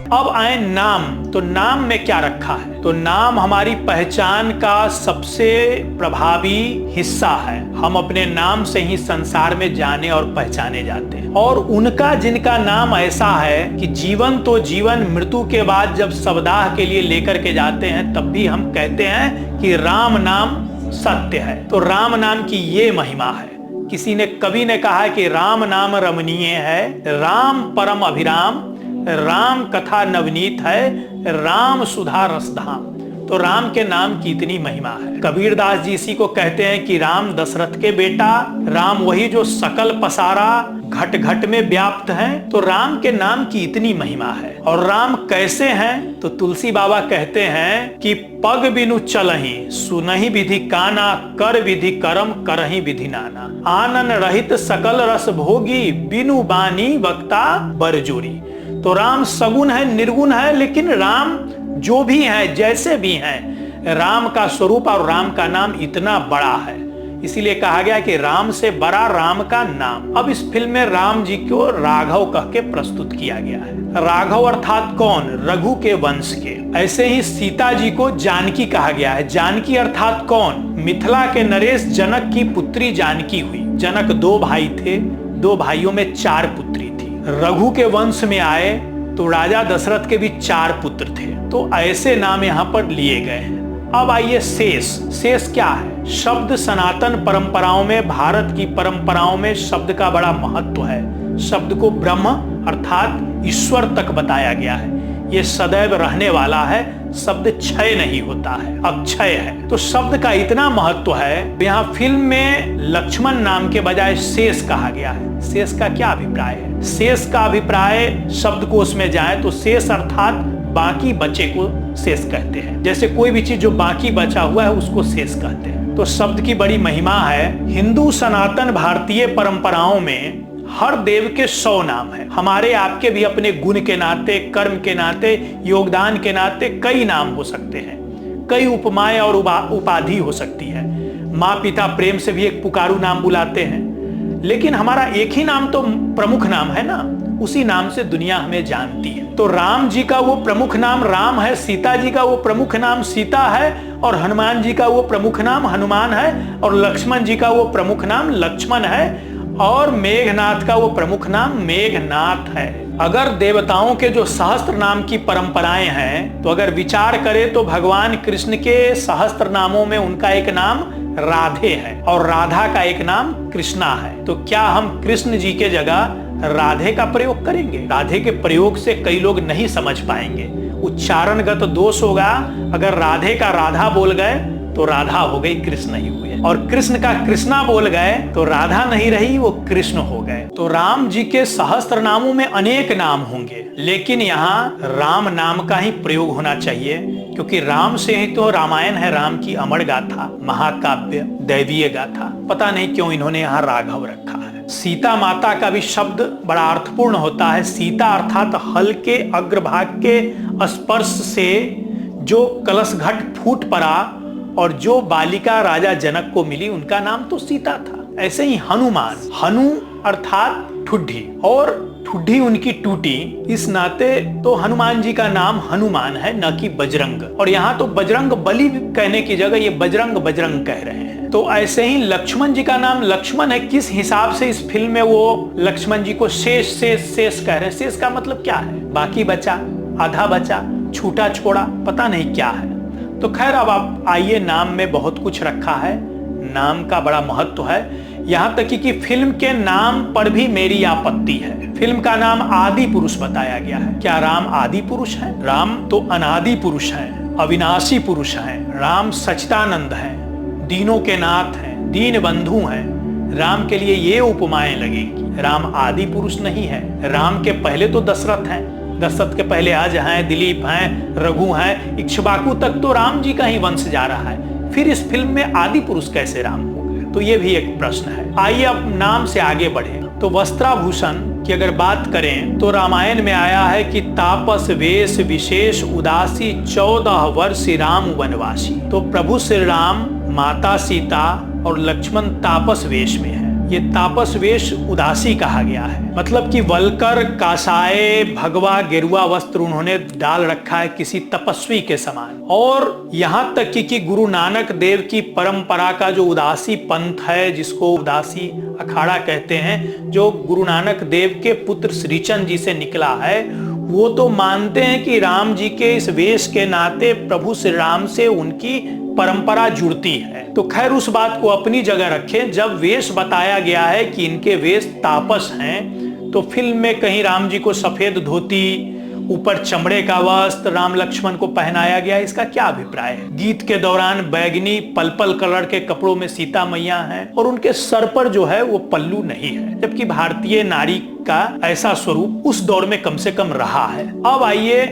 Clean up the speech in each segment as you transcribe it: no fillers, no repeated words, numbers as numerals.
अब आए नाम, तो नाम में क्या रखा है? तो नाम हमारी पहचान का सबसे प्रभावी हिस्सा है। हम अपने नाम से ही संसार में जाने और पहचाने जाते हैं। और उनका जिनका नाम ऐसा है कि जीवन तो जीवन, मृत्यु के बाद जब शवदाह के लिए लेकर के जाते हैं तब भी हम कहते हैं कि राम नाम सत्य है। तो राम नाम की ये महिमा है। किसी ने, कवि ने कहा है कि राम नाम रमणीय है, राम परम अभिराम, राम कथा नवनीत है, राम सुधा रसधाम। तो राम के नाम की इतनी महिमा है। कबीरदास जी इसी को कहते हैं कि राम दशरथ के बेटा, राम वही जो सकल पसारा, घट घट में व्याप्त हैं। तो राम के नाम की इतनी महिमा है। और राम कैसे हैं? तो तुलसी बाबा कहते हैं कि पग बिनु चलहि, सुनहि विधि काना, कर विधि करम करहि विधि नाना, आनन रहित सकल रस भोगी, बिनु बानी वक्ता बरजोरी। तो राम सगुण है, निर्गुण है, लेकिन राम जो भी है, जैसे भी हैं, राम का स्वरूप और राम का नाम इतना बड़ा है। इसीलिए कहा गया कि राम से बड़ा राम का नाम। अब इस फिल्म में राम जी को राघव कह के प्रस्तुत किया गया है। राघव अर्थात कौन? रघु के वंश के। ऐसे ही सीता जी को जानकी कहा गया है। जानकी अर्थात कौन? मिथिला के नरेश जनक की पुत्री जानकी हुई। जनक 2 भाई थे, 2 भाइयों में 4 पुत्री थी। रघु के वंश में आए तो राजा दशरथ के भी 4 पुत्र थे। तो ऐसे नाम यहाँ पर लिए गए हैं। अब आइए शेष। शेष क्या है? शब्द सनातन परंपराओं में, भारत की परंपराओं में शब्द का बड़ा महत्व है। शब्द को ब्रह्म अर्थात ईश्वर तक बताया गया है। ये सदैव रहने वाला है, शब्द क्षय नहीं होता है, अक्षय है। तो शब्द का इतना महत्व है। यहाँ फिल्म में लक्ष्मण नाम के बजाय शेष कहा गया है। शेष का क्या अभिप्राय है? शेष का अभिप्राय शब्दकोश में जाए तो शेष अर्थात बाकी बचे को शेष कहते हैं। जैसे कोई भी चीज जो बाकी बचा हुआ है उसको शेष कहते हैं। तो शब्द की बड़ी महिमा है। हिंदू सनातन भारतीय परंपराओं में हर देव के 100 नाम है। हमारे आपके भी अपने गुण के नाते, कर्म के नाते, योगदान के नाते कई नाम हो सकते हैं। कई उपमाएं और उपाधि हो सकती है। माँ पिता प्रेम से भी एक पुकारू नाम बुलाते हैं, लेकिन हमारा एक ही नाम तो प्रमुख नाम है ना। उसी नाम से दुनिया हमें जानती है। तो राम जी का वो प्रमुख नाम राम है, सीता जी का वो प्रमुख नाम सीता है, और हनुमान जी का वो प्रमुख नाम हनुमान है, और लक्ष्मण जी का वो प्रमुख नाम लक्ष्मण है, और मेघनाथ का वो प्रमुख नाम मेघनाथ है। अगर देवताओं के जो सहस्त्र नाम की परंपराएं हैं, तो अगर विचार करें तो भगवान कृष्ण के सहस्त्र नामों में उनका एक नाम राधे है और राधा का एक नाम कृष्णा है। तो क्या हम कृष्ण जी के जगह राधे का प्रयोग करेंगे? राधे के प्रयोग से कई लोग नहीं समझ पाएंगे, उच्चारणगत दोष होगा। अगर राधे का राधा बोल गए तो राधा हो गई, कृष्ण नहीं हुए, और कृष्ण का कृष्णा बोल गए तो राधा नहीं रही, वो कृष्ण हो गए। तो राम जी के सहस्त्र नामों में अनेक नाम होंगे, लेकिन यहाँ राम नाम का ही प्रयोग होना चाहिए, क्योंकि राम से ही तो रामायण है, राम की अमर गाथा, महाकाव्य, दैवीय गाथा। पता नहीं क्यों इन्होंने यहाँ राघव रखा है। सीता माता का भी शब्द बड़ा अर्थपूर्ण होता है। सीता अर्थात हल के अग्रभाग के स्पर्श से जो कलश घट फूट पड़ा और जो बालिका राजा जनक को मिली, उनका नाम तो सीता था। ऐसे ही हनुमान, हनु अर्थात ठुड्ढी, और ठुड्ढी उनकी टूटी, इस नाते तो हनुमान जी का नाम हनुमान है, न कि बजरंग। और यहाँ तो बजरंग बली कहने की जगह ये बजरंग बजरंग कह रहे हैं। तो ऐसे ही लक्ष्मण जी का नाम लक्ष्मण है। किस हिसाब से इस फिल्म में वो लक्ष्मण जी को शेष शेष शेष कह रहे हैं? शेष का मतलब क्या है? बाकी बचा, आधा बचा, छूटा छोड़ा, पता नहीं क्या है। तो खैर, अब आप आइए, नाम में बहुत कुछ रखा है, नाम का बड़ा महत्व है। यहाँ तक कि फिल्म के नाम पर भी मेरी आपत्ति है। फिल्म का नाम आदि पुरुष बताया गया है। क्या राम आदि पुरुष है? राम तो अनादि पुरुष है, अविनाशी पुरुष है। राम सच्चिदानंद है, दीनों के नाथ हैं, दीन बंधु हैं। राम के लिए ये उपमाएं लगेंगी। राम आदि पुरुष नहीं है। राम के पहले तो दशरथ हैं, दशरथ के पहले अज हैं, दिलीप हैं, रघु हैं, इक्ष्वाकु तक तो राम जी का ही वंश जा रहा है। फिर इस फिल्म में आदि पुरुष कैसे राम हो गए? तो ये भी एक प्रश्न है। आइए अब नाम से आगे बढ़े। तो वस्त्राभूषण की अगर बात करें तो रामायण में आया है कि तापस वेश विशेष उदासी 14 वर्ष राम वनवासी। तो प्रभु श्री राम, माता सीता और लक्ष्मण तापस वेश में है। ये तापस वेश उदासी कहा गया है। मतलब कि वलकर, कासाए, भगवा, गेरुआ वस्त्र उन्होंने डाल रखा है किसी तपस्वी के समान। और यहाँ तक कि गुरु नानक देव की परंपरा का जो उदासी पंथ है, जिसको उदासी अखाड़ा कहते हैं, जो गुरु नानक देव के पुत्र श्रीचंद जी से निकला है, वो तो मानते हैं कि राम जी के इस वेश के नाते प्रभु श्री राम से उनकी परंपरा जुड़ती है। तो खैर उस बात को अपनी जगह रखें। जब वेश बताया गया है कि इनके वेश तापस हैं, तो फिल्म में कहीं राम जी को सफेद धोती, ऊपर चमड़े का वस्त्र राम लक्ष्मण को पहनाया गया, इसका क्या अभिप्राय है? गीत के दौरान बैगनी पर्पल कलर के कपड़ों में सीता मैया हैं और उनके सर पर जो है वो पल्लू नहीं है, जबकि भारतीय नारी का ऐसा स्वरूप उस दौर में कम से कम रहा है। अब आइए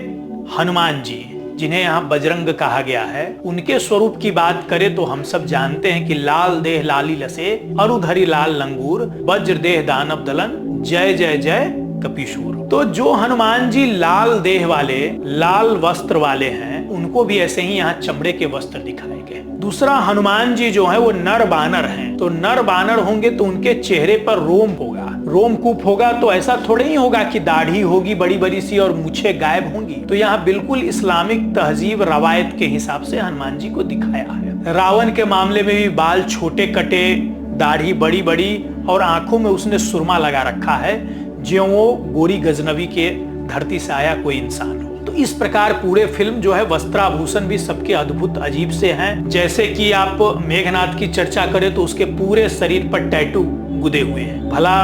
हनुमान जी, जिन्हें यहाँ बजरंग कहा गया है, उनके स्वरूप की बात करें तो हम सब जानते हैं कि लाल देह लाली लसे, अरुधरी लाल लंगूर, वज्र देह दानव दलन, जय जय जय कपीशूर। तो जो हनुमान जी लाल देह वाले, लाल वस्त्र वाले हैं, उनको भी ऐसे ही यहाँ चमड़े के वस्त्र दिखाए गए। दूसरा, हनुमान जी जो है वो नर बानर हैं। तो नर बानर होंगे तो उनके चेहरे पर रोम होगा, रोमकूप होगा। तो ऐसा थोड़े ही होगा कि दाढ़ी होगी बड़ी बड़ी सी और मूछें गायब होंगी। तो यहाँ बिल्कुल इस्लामिक तहजीब रवायत के हिसाब से हनुमान जी को दिखाया है। रावण के मामले में भी बाल छोटे कटे, दाढ़ी बड़ी बड़ी और आंखों में उसने सुरमा लगा रखा है, जो वो गोरी गजनवी के धरती से आया कोई इंसान हो। तो इस प्रकार पूरे फिल्म जो है वस्त्राभूषण भी सबके अद्भुत अजीब से हैं। जैसे कि आप मेघनाथ की चर्चा करें तो उसके पूरे शरीर पर टैटू गुदे हुए हैं। भला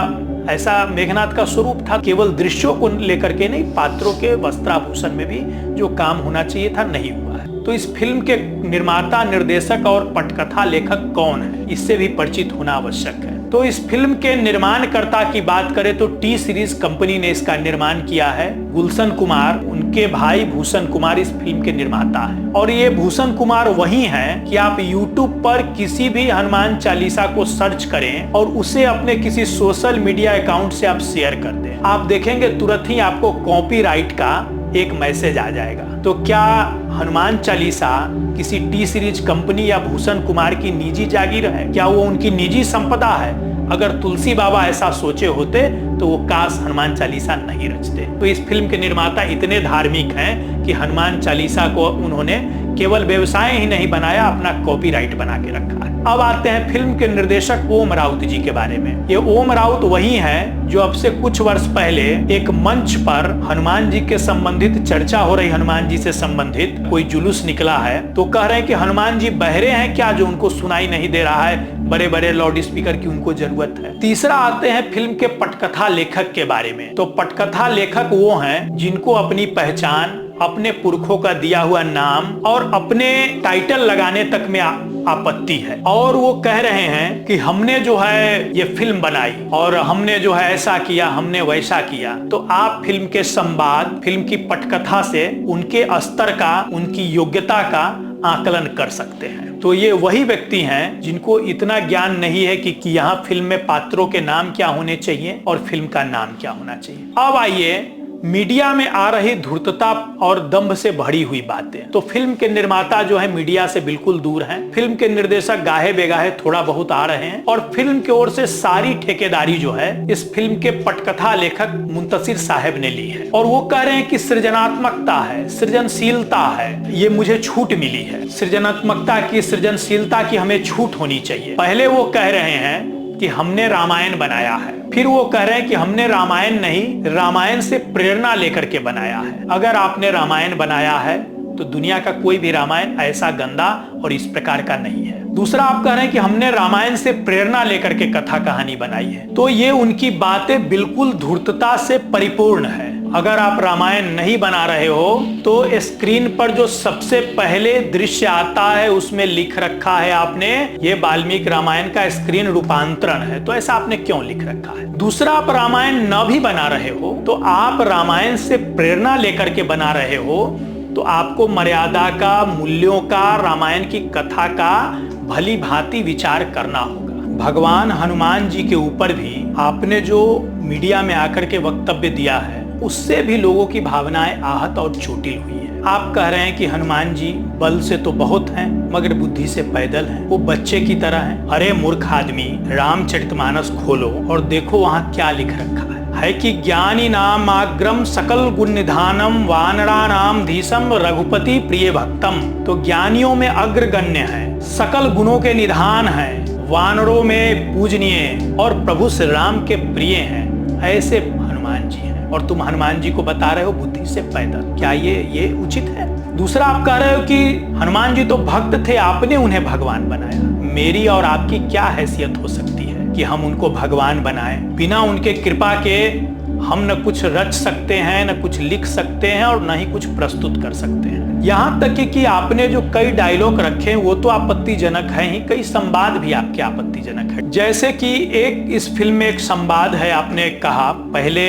ऐसा मेघनाथ का स्वरूप था? केवल दृश्यों को लेकर के नहीं, पात्रों के वस्त्राभूषण में भी जो काम होना चाहिए था नहीं हुआ है। तो इस फिल्म के निर्माता, निर्देशक और पटकथा लेखक कौन है, इससे भी परिचित होना आवश्यक है। तो इस फिल्म के निर्माणकर्ता की बात करें तो टी सीरीज कंपनी ने इसका निर्माण किया है। गुलशन कुमार, उनके भाई भूषण कुमार इस फिल्म के निर्माता हैं। और ये भूषण कुमार वही हैं कि आप YouTube पर किसी भी हनुमान चालीसा को सर्च करें और उसे अपने किसी सोशल मीडिया अकाउंट से आप शेयर कर दें, आप देखेंगे तुरंत ही आपको कॉपीराइट का एक मैसेज आ जाएगा। तो क्या हनुमान चालीसा किसी टी सीरीज कंपनी या भूषण कुमार की निजी जागीर है? क्या वो उनकी निजी संपदा है? अगर तुलसी बाबा ऐसा सोचे होते तो वो काश हनुमान चालीसा नहीं रचते। तो इस फिल्म के निर्माता इतने धार्मिक हैं कि हनुमान चालीसा को उन्होंने केवल व्यवसाय ही नहीं बनाया, अपना कॉपीराइट बना के रखा है। अब आते हैं फिल्म के निर्देशक ओम राउत जी के बारे में। ये ओम राउत वही हैं जो अब से कुछ वर्ष पहले एक मंच पर हनुमान जी के संबंधित चर्चा हो रही, हनुमान जी से संबंधित कोई जुलूस निकला है तो कह रहे हैं कि हनुमान जी बहरे हैं क्या जो उनको सुनाई नहीं दे रहा है, बड़े बड़े लाउड स्पीकर की उनको जरूरत है। तीसरा आते हैं फिल्म के पटकथा लेखक के बारे में। तो पटकथा लेखक वो हैं जिनको अपनी पहचान, अपने पुरखों का दिया हुआ नाम और अपने टाइटल लगाने तक में आपत्ति है, और वो कह रहे हैं कि हमने जो है ये फिल्म बनाई और हमने जो है ऐसा किया, हमने वैसा किया। तो आप फिल्म के संवाद, फिल्म की पटकथा से उनके स्तर का, उनकी योग्यता का आकलन कर सकते हैं। तो ये वही व्यक्ति हैं जिनको इतना ज्ञान नहीं है कि यहाँ फिल्म में पात्रों के नाम क्या होने चाहिए और फिल्म का नाम क्या होना चाहिए। अब आइए मीडिया में आ रही धूर्तता और दंभ से भरी हुई बातें। तो फिल्म के निर्माता जो है मीडिया से बिल्कुल दूर हैं। फिल्म के निर्देशक गाहे बेगाहे थोड़ा बहुत आ रहे हैं और फिल्म की ओर से सारी ठेकेदारी जो है इस फिल्म के पटकथा लेखक मुंतशिर साहब ने ली है। और वो कह रहे हैं कि सृजनात्मकता है, सृजनशीलता है, ये मुझे छूट मिली है। सृजनात्मकता की, सृजनशीलता की हमें छूट होनी चाहिए। पहले वो कह रहे हैं कि हमने रामायण बनाया है, फिर वो कह रहे हैं कि हमने रामायण नहीं, रामायण से प्रेरणा लेकर के बनाया है। अगर आपने रामायण बनाया है तो दुनिया का कोई भी रामायण ऐसा गंदा और इस प्रकार का नहीं है। दूसरा, आप कह रहे हैं कि हमने रामायण से प्रेरणा लेकर के कथा कहानी बनाई है, तो ये उनकी बातें बिल्कुल धूर्तता से परिपूर्ण है। अगर आप रामायण नहीं बना रहे हो तो स्क्रीन पर जो सबसे पहले दृश्य आता है उसमें लिख रखा है आपने ये वाल्मीकि रामायण का स्क्रीन रूपांतरण है, तो ऐसा आपने क्यों लिख रखा है। दूसरा, आप रामायण न भी बना रहे हो तो आप रामायण से प्रेरणा लेकर के बना रहे हो, तो आपको मर्यादा का, मूल्यों का, रामायण की कथा का भली भांति विचार करना होगा। भगवान हनुमान जी के ऊपर भी आपने जो मीडिया में आकर के वक्तव्य दिया है उससे भी लोगों की भावनाएं आहत और चोटिल हुई है। आप कह रहे हैं कि हनुमान जी बल से तो बहुत हैं मगर बुद्धि से पैदल हैं, वो बच्चे की तरह हैं। अरे मूर्ख आदमी, रामचरितमानस खोलो और देखो वहाँ क्या लिख रखा है कि ज्ञानी नाम आग्रम सकल गुण निधानम वानरा नाम धीसम रघुपति प्रिय भक्तम। तो ज्ञानियों में अग्रगण्य है, सकल गुणों के निधान है, वानरों में पूजनीय और प्रभु श्री राम के प्रिय हैं, ऐसे हनुमान जी हैं। और तुम हनुमान जी को बता रहे हो बुद्धि से पैदल, क्या ये उचित है? दूसरा, आप कह रहे हो कि हनुमान जी तो भक्त थे, आपने उन्हें भगवान बनाया। मेरी और आपकी क्या हैसियत हो सकती है कि हम उनको भगवान बनाएं? बिना उनके कृपा के हम न कुछ रच सकते हैं, न कुछ लिख सकते हैं और न ही कुछ प्रस्तुत कर सकते हैं। यहाँ तक कि आपने जो कई डायलॉग रखे वो तो आपत्तिजनक है ही, कई संवाद भी आपके आपत्तिजनक है। जैसे कि एक इस फिल्म में एक संवाद है, आपने कहा, पहले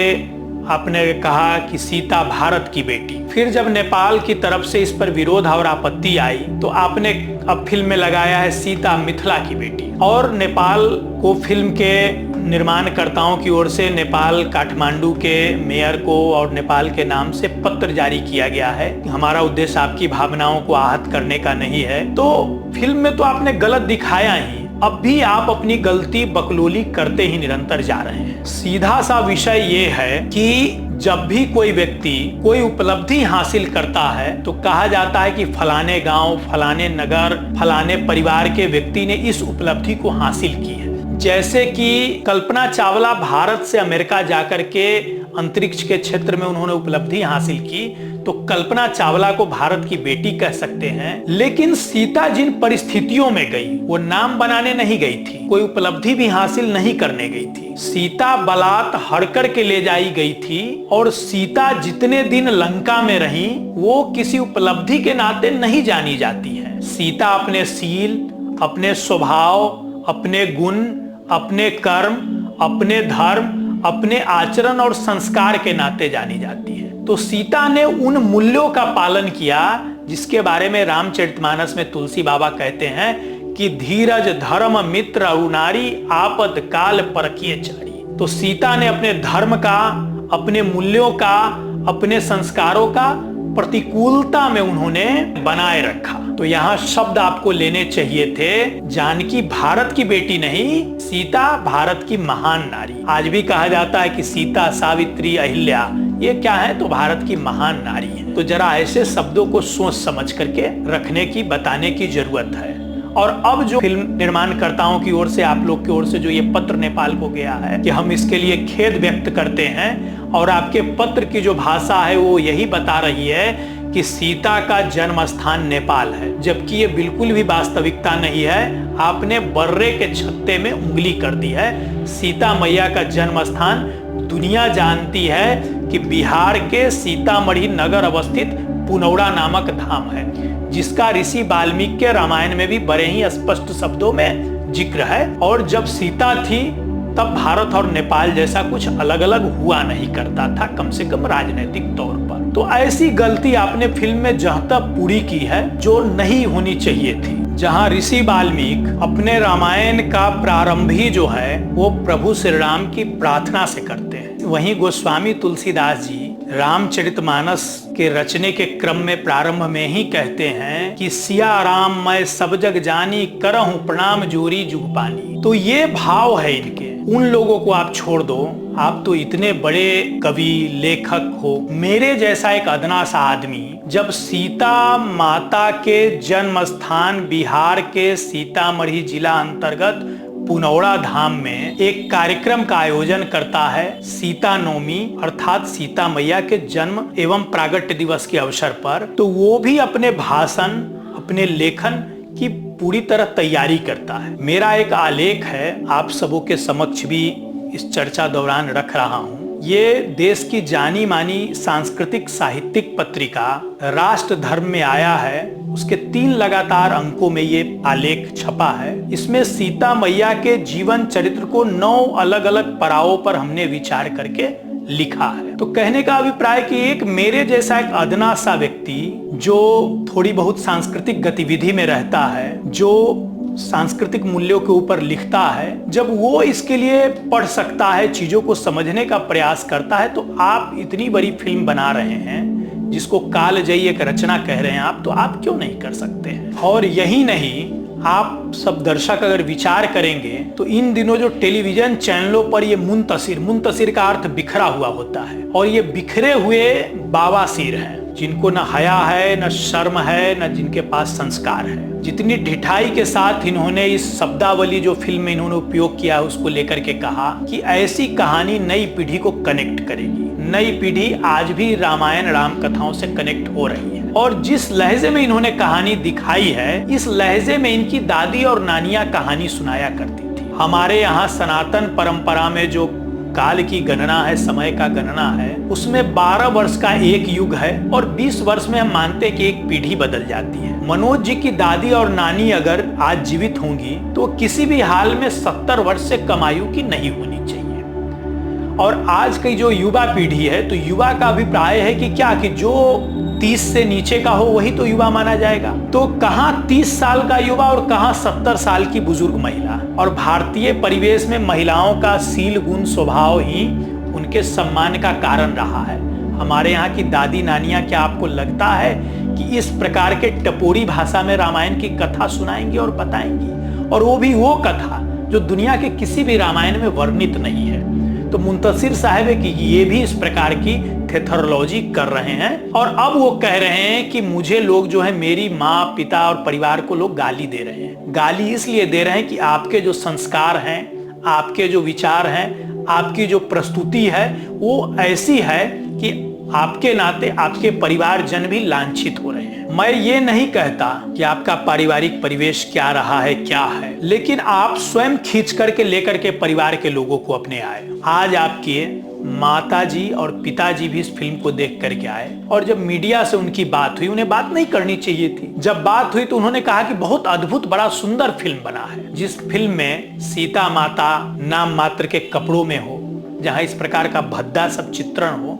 आपने कहा कि सीता भारत की बेटी, फिर जब नेपाल की तरफ से इस पर विरोध और आपत्ति आई तो आपने अब फिल्म में लगाया है सीता मिथिला की बेटी। और नेपाल को फिल्म के निर्माणकर्ताओं की ओर से नेपाल काठमांडू के मेयर को और नेपाल के नाम से पत्र जारी किया गया है। हमारा उद्देश्य आपकी भावनाओं को आहत करने का नहीं है। तो फिल्म में तो आपने गलत दिखाया ही, अब भी आप अपनी गलती बकलोली करते ही निरंतर जा रहे हैं। सीधा सा विषय ये है कि जब भी कोई व्यक्ति कोई उपलब्धि हासिल करता है तो कहा जाता है कि फलाने गांव, फलाने नगर, फलाने परिवार के व्यक्ति ने इस उपलब्धि को हासिल की है। जैसे कि कल्पना चावला भारत से अमेरिका जाकर के अंतरिक्ष के क्षेत्र में उन्होंने उपलब्धि हासिल की, तो कल्पना चावला को भारत की बेटी कह सकते हैं। लेकिन सीता जिन परिस्थितियों में गई वो नाम बनाने नहीं गई थी, कोई उपलब्धि भी हासिल नहीं करने गई थी। सीता बलात् हड़कर के ले जाई गई थी और सीता जितने दिन लंका में रही वो किसी उपलब्धि के नाते नहीं जानी जाती है। सीता अपने शील, अपने स्वभाव, अपने गुण, अपने कर्म, अपने धर्म, अपने आचरण और संस्कार के नाते जानी जाती है। तो सीता ने उन मूल्यों का पालन किया जिसके बारे में रामचरितमानस में तुलसी बाबा कहते हैं कि धीरज धर्म मित्र अरुणारी आपद काल परखिए चारी। तो सीता ने अपने धर्म का, अपने मूल्यों का, अपने संस्कारों का प्रतिकूलता में उन्होंने बनाए रखा। तो यहाँ शब्द आपको लेने चाहिए थे, जानकी भारत की बेटी नहीं, सीता भारत की महान नारी। आज भी कहा जाता है कि सीता, सावित्री, अहिल्या ये क्या है, तो भारत की महान नारी है। तो जरा ऐसे शब्दों को सोच समझ करके रखने की, बताने की जरूरत है। और अब जो फिल्म निर्माणकर्ताओं की ओर से, आप लोग की ओर से जो ये पत्र नेपाल को गया है कि हम इसके लिए खेद व्यक्त करते हैं, और आपके पत्र की जो भाषा है वो यही बता रही है कि सीता का जन्म स्थान नेपाल है, जबकि ये बिल्कुल भी वास्तविकता नहीं है। आपने बर्रे के छत्ते में उंगली कर दी है। सीता मैया का जन्म स्थान दुनिया जानती है कि बिहार के सीतामढ़ी नगर अवस्थित पुनौरा नामक धाम है, जिसका ऋषि वाल्मीकि के रामायण में भी बड़े ही स्पष्ट शब्दों में जिक्र है। और जब सीता थी तब भारत और नेपाल जैसा कुछ अलग अलग हुआ नहीं करता था, कम से कम राजनीतिक तौर पर। तो ऐसी गलती आपने फिल्म में जहता पूरी की है जो नहीं होनी चाहिए थी। जहां ऋषि वाल्मीकि अपने रामायण का प्रारंभ ही जो है वो प्रभु श्री राम की प्रार्थना से करते हैं, वहीं गोस्वामी तुलसीदास जी रामचरितमानस के रचने के क्रम में प्रारंभ में ही कहते हैं कि सिया राम मैं सब जग जानी, करहूं प्रणाम जोरी जुग पानी। तो ये भाव है इनके। उन लोगों को आप छोड़ दो, आप तो इतने बड़े कवि लेखक हो। मेरे जैसा एक अदना सा आदमी जब सीता माता के जन्म स्थान बिहार के सीतामढ़ी जिला अंतर्गत पुनौरा धाम में एक कार्यक्रम का आयोजन करता है सीता नवमी अर्थात सीता मैया के जन्म एवं प्रागट्य दिवस के अवसर पर, तो वो भी अपने भाषण, अपने लेखन की पूरी तरह तैयारी करता है। मेरा एक आलेख है, आप सबों के समक्ष भी इस चर्चा दौरान रख रहा हूँ। ये देश की जानी मानी सांस्कृतिक साहित्यिक पत्रिका राष्ट्र धर्म में आया है, उसके 3 लगातार अंकों में ये आलेख छपा है। इसमें सीता मैया के जीवन चरित्र को 9 अलग अलग पड़ावों पर हमने विचार करके लिखा है। तो कहने का अभिप्राय कि एक मेरे जैसा एक अदना सा व्यक्ति जो थोड़ी बहुत सांस्कृतिक गतिविधि में रहता है, जो सांस्कृतिक मूल्यों के ऊपर लिखता है, जब वो इसके लिए पढ़ सकता है, चीजों को समझने का प्रयास करता है, तो आप इतनी बड़ी फिल्म बना रहे हैं जिसको कालजयी एक रचना कह रहे हैं आप, तो आप क्यों नहीं कर सकते हैं। और यही नहीं, आप सब दर्शक अगर विचार करेंगे तो इन दिनों जो टेलीविजन चैनलों पर ये मुंतसिर का अर्थ बिखरा हुआ होता है, और ये बिखरे हुए बावासीर हैं, जिनको न हया है, न शर्म है, न जिनके पास संस्कार है। जितनी ढिठाई के साथ इन्होंने इस शब्दावली जो फिल्म में इन्होंने उपयोग किया है उसको लेकर के कहा कि ऐसी कहानी नई पीढ़ी को कनेक्ट करेगी। नई पीढ़ी आज भी रामायण राम कथाओं से कनेक्ट हो रही है, और जिस लहजे में इन्होंने कहानी दिखाई है, इस लहजे में इनकी दादी और नानियां कहानी सुनाया करती थी। हमारे यहाँ सनातन परंपरा में जो काल की गणना है, समय का गणना है, उसमें 12 वर्ष का एक युग है, और 20 वर्ष में हम मानते हैं कि एक पीढ़ी बदल जाती है। मनोज जी की दादी और नानी अगर आज जीवित होंगी तो किसी भी हाल में 70 वर्ष से कम आयु की नहीं होनी चाहिए। और आज की जो युवा पीढ़ी है, तो युवा का अभिप्राय है कि क्या, कि जो 30 से नीचे का हो वही तो युवा माना जाएगा। तो कहाँ 30 साल का युवा और कहाँ 70 साल की बुजुर्ग महिला। और भारतीय परिवेश में महिलाओं का शील गुण स्वभाव ही उनके सम्मान का कारण रहा है। हमारे यहाँ की दादी नानियां, क्या आपको लगता है कि इस प्रकार के टपोरी भाषा में रामायण की कथा सुनाएंगी और बताएंगी, और वो भी वो कथा जो दुनिया के किसी भी रामायण में वर्णित नहीं है। तो मुंतसिर साहब की ये भी इस प्रकार की थेथरोलॉजी कर रहे हैं, और अब वो कह रहे हैं कि मुझे लोग जो है, मेरी माँ पिता और परिवार को लोग गाली दे रहे हैं। गाली इसलिए दे रहे हैं कि आपके जो संस्कार हैं, आपके जो विचार हैं, आपकी जो प्रस्तुति है वो ऐसी है कि आपके नाते आपके परिवारजन भी लांछित हो रहे हैं। मैं ये नहीं कहता कि आपका पारिवारिक परिवेश क्या रहा है, क्या है, लेकिन आप स्वयं खींच करके लेकर के परिवार के लोगों को अपने आए। आज आपके माताजी और पिताजी भी इस फिल्म को देख करके आए, और जब मीडिया से उनकी बात हुई, उन्हें बात नहीं करनी चाहिए थी, जब बात हुई तो उन्होंने कहा कि बहुत अद्भुत, बड़ा सुंदर फिल्म बना है। जिस फिल्म में सीता माता नाम मात्र के कपड़ों में हो, जहां इस प्रकार का भद्दा सब चित्रण हो,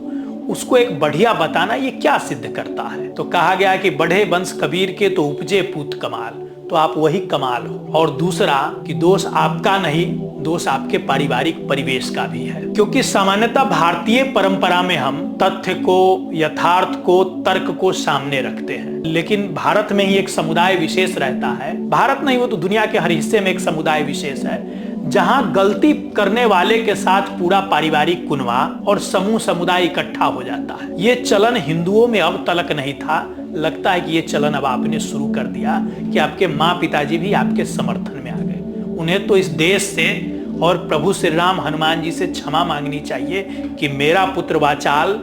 उसको एक बढ़िया बताना ये क्या सिद्ध करता है। तो कहा गया कि बढ़े वंश कबीर के तो उपजे पूत कमाल, तो आप वही कमाल हो। और दूसरा कि दोष आपका नहीं, दोष आपके पारिवारिक परिवेश का भी है, क्योंकि सामान्यतः भारतीय परंपरा में हम तथ्य को, यथार्थ को, तर्क को सामने रखते हैं, लेकिन भारत में ही एक समुदाय विशेष रहता है। भारत नहीं, वो तो दुनिया के हर हिस्से में एक समुदाय विशेष है, जहां गलती करने वाले के साथ पूरा पारिवारिक कुनवा और समूह समुदाय इकट्ठा हो जाता है। ये चलन हिंदुओं में अब तलक नहीं था, लगता है कि ये चलन अब आपने शुरू कर दिया कि आपके माँ पिताजी भी आपके समर्थन में आ गए। उन्हें तो इस देश से और प्रभु श्री राम हनुमान जी से क्षमा मांगनी चाहिए कि मेरा पुत्र वाचाल,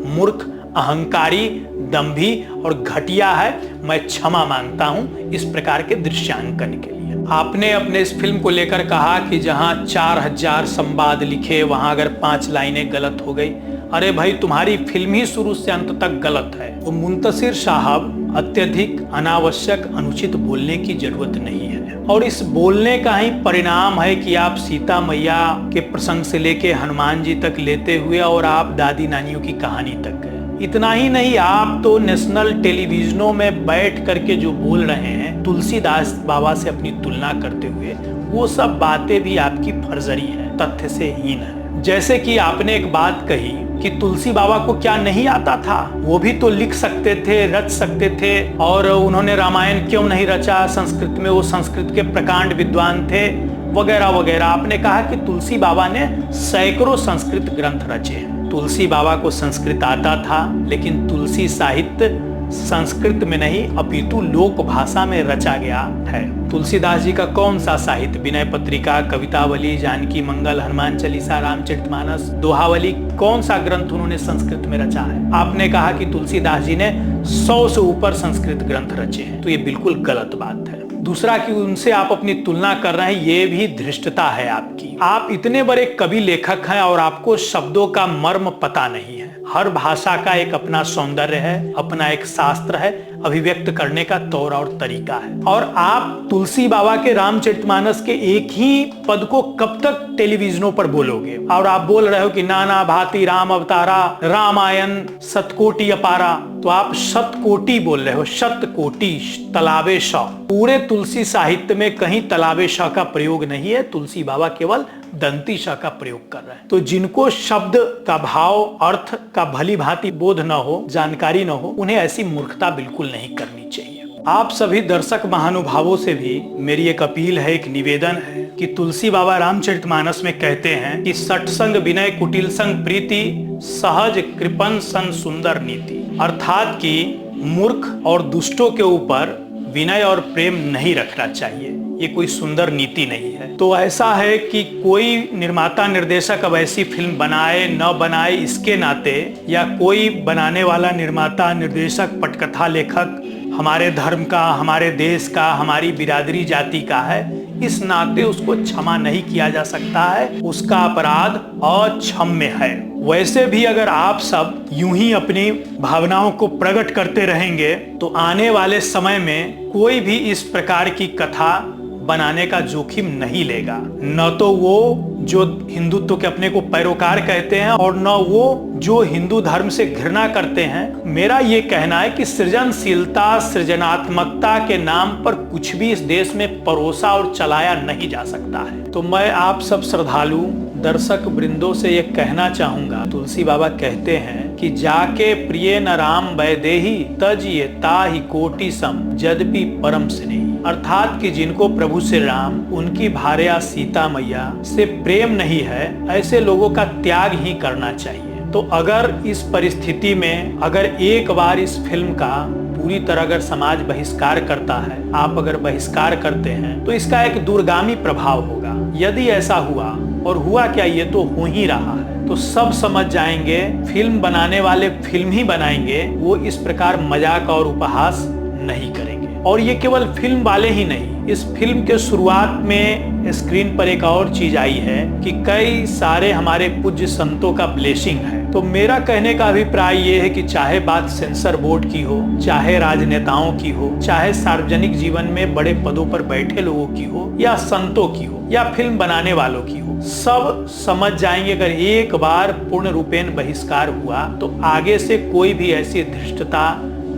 मूर्ख, अहंकारी, दंभी और घटिया है, मैं क्षमा मांगता हूं इस प्रकार के दृश्यांकन के लिए। आपने अपने इस फिल्म को लेकर कहा कि जहां 4000 संवाद लिखे, वहां अगर 5 लाइनें गलत हो गई, अरे भाई तुम्हारी फिल्म ही शुरू से अंत तक गलत है। तो मुंतसिर साहब, अत्यधिक अनावश्यक अनुचित बोलने की जरूरत नहीं है, और इस बोलने का ही परिणाम है कि आप सीता मैया के प्रसंग से लेके हनुमान जी तक लेते हुए और आप दादी नानियों की कहानी तक गए। इतना ही नहीं, आप तो नेशनल टेलीविजनों में बैठ करके जो बोल रहे हैं तुलसीदास बाबा से अपनी तुलना करते हुए, वो सब बातें भी आपकी फर्जरी है, तथ्य से हीन है। जैसे कि आपने एक बात कही कि तुलसी बाबा को क्या नहीं आता था, वो भी तो लिख सकते थे, रच सकते थे, और उन्होंने रामायण क्यों नहीं रचा संस्कृत में, वो संस्कृत के प्रकांड विद्वान थे, वगैरह वगैरह। आपने कहा कि तुलसी बाबा ने सैकड़ों संस्कृत ग्रंथ रचे हैं। तुलसी बाबा को संस्कृत आता था, लेकिन तुलसी साहित्य संस्कृत में नहीं अपितु लोक भाषा में रचा गया है। तुलसीदास जी का कौन सा साहित्य, विनय पत्रिका, कवितावली, जानकी मंगल, हनुमान चालीसा, रामचरितमानस, दोहावली, कौन सा ग्रंथ उन्होंने संस्कृत में रचा है? आपने कहा कि तुलसीदास जी ने 100 से ऊपर संस्कृत ग्रंथ रचे हैं, तो ये बिल्कुल गलत बात है। दूसरा कि उनसे आप अपनी तुलना कर रहे हैं, ये भी धृष्टता है आपकी। आप इतने बड़े कवि लेखक हैं और आपको शब्दों का मर्म पता नहीं है। हर भाषा का एक अपना सौंदर्य है, अपना एक शास्त्र है, अभिव्यक्त करने का तौर और तरीका है। और आप तुलसी बाबा के रामचरितमानस के एक ही पद को कब तक टेलीविजनों पर बोलोगे? और आप बोल रहे हो कि नाना भांति राम अवतारा, रामायण शतकोटि अपारा, तो आप शतकोटि बोल रहे हो, शतकोटि, तलावे श। पूरे तुलसी साहित्य में कहीं तलावे श का प्रयोग नहीं है। तुलसी बाबा केवल दंती श का प्रयोग कर रहे हैं। तो जिनको शब्द का भाव अर्थ का भली भांति बोध न हो, जानकारी न हो, उन्हें ऐसी मूर्खता बिल्कुल नहीं करनी चाहिए। आप सभी दर्शक महानुभावों से भी मेरी एक अपील है, एक निवेदन है कि तुलसी बाबा रामचरितमानस में कहते हैं कि सत्संग विनय कुटिल संग प्रीति सहज कृपन सन सुंदर नीति, अर्थात कि मूर्ख और दुष्टों के ऊपर विनय और प्रेम नहीं रखना चाहिए। ये कोई सुंदर नीति नहीं है। तो ऐसा है कि कोई निर्माता निर्देशक अब ऐसी फिल्म बनाए न बनाए इसके नाते, या कोई बनाने वाला निर्माता निर्देशक पटकथा लेखक हमारे धर्म का, हमारे देश का, हमारी बिरादरी जाति का है, इस नाते उसको क्षमा नहीं किया जा सकता है। उसका अपराध अक्षम्य है। वैसे भी अगर आप सब यूं ही अपनी भावनाओं को प्रकट करते रहेंगे तो आने वाले समय में कोई भी इस प्रकार की कथा बनाने का जोखिम नहीं लेगा। न तो वो जो हिंदुत्व के अपने को पैरोकार कहते हैं और न वो जो हिंदू धर्म से घृणा करते हैं। मेरा ये कहना है कि सृजनशीलता, सृजनात्मकता के नाम पर कुछ भी इस देश में परोसा और चलाया नहीं जा सकता है। तो मैं आप सब श्रद्धालु दर्शक वृंदों से ये कहना चाहूंगा, तुलसी बाबा कहते हैं कि जाके प्रिय न राम वैदेही तज ये ताहि कोटि सम यद्यपि परम स्नेही, अर्थात कि जिनको प्रभु श्री राम, उनकी भार्या सीता मैया से प्रेम नहीं है, ऐसे लोगों का त्याग ही करना चाहिए। तो अगर इस परिस्थिति में अगर एक बार इस फिल्म का पूरी तरह अगर समाज बहिष्कार करता है, आप अगर बहिष्कार करते हैं, तो इसका एक दूरगामी प्रभाव होगा। यदि ऐसा हुआ, और हुआ क्या, ये तो हो ही रहा है, तो सब समझ जाएंगे फिल्म बनाने वाले फिल्म ही बनाएंगे, वो इस प्रकार मजाक और उपहास नहीं करेंगे। और ये केवल फिल्म वाले ही नहीं, इस फिल्म के शुरुआत में स्क्रीन पर एक और चीज आई है कि कई सारे हमारे पूज्य संतों का ब्लेसिंग है। तो मेरा कहने का अभिप्राय ये है कि चाहे बात सेंसर बोर्ड की हो, चाहे राजनेताओं की हो, चाहे सार्वजनिक जीवन में बड़े पदों पर बैठे लोगों की हो, या संतों की हो, या फिल्म बनाने वालों की हो, सब समझ जाएंगे अगर एक बार पूर्ण रूपेण बहिष्कार हुआ तो आगे से कोई भी ऐसी धृष्टता,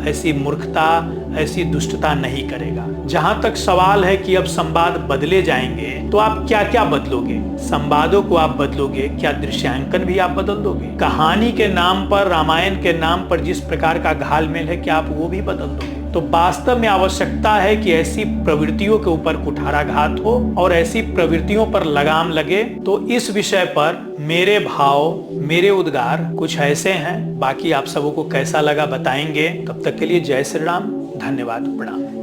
ऐसी मूर्खता, ऐसी दुष्टता नहीं करेगा। जहां तक सवाल है कि अब संवाद बदले जाएंगे, तो आप क्या क्या बदलोगे? संवादों को आप बदलोगे, क्या दृश्यांकन भी आप बदल दोगे? कहानी के नाम पर, रामायण के नाम पर जिस प्रकार का घालमेल है, क्या आप वो भी बदल दोगे? तो वास्तव में आवश्यकता है कि ऐसी प्रवृत्तियों के ऊपर कुठाराघात हो और ऐसी प्रवृत्तियों पर लगाम लगे। तो इस विषय पर मेरे भाव, मेरे उद्गार कुछ ऐसे हैं। बाकी आप सबों को कैसा लगा बताएंगे। तब तक के लिए जय श्री राम, धन्यवाद, प्रणाम।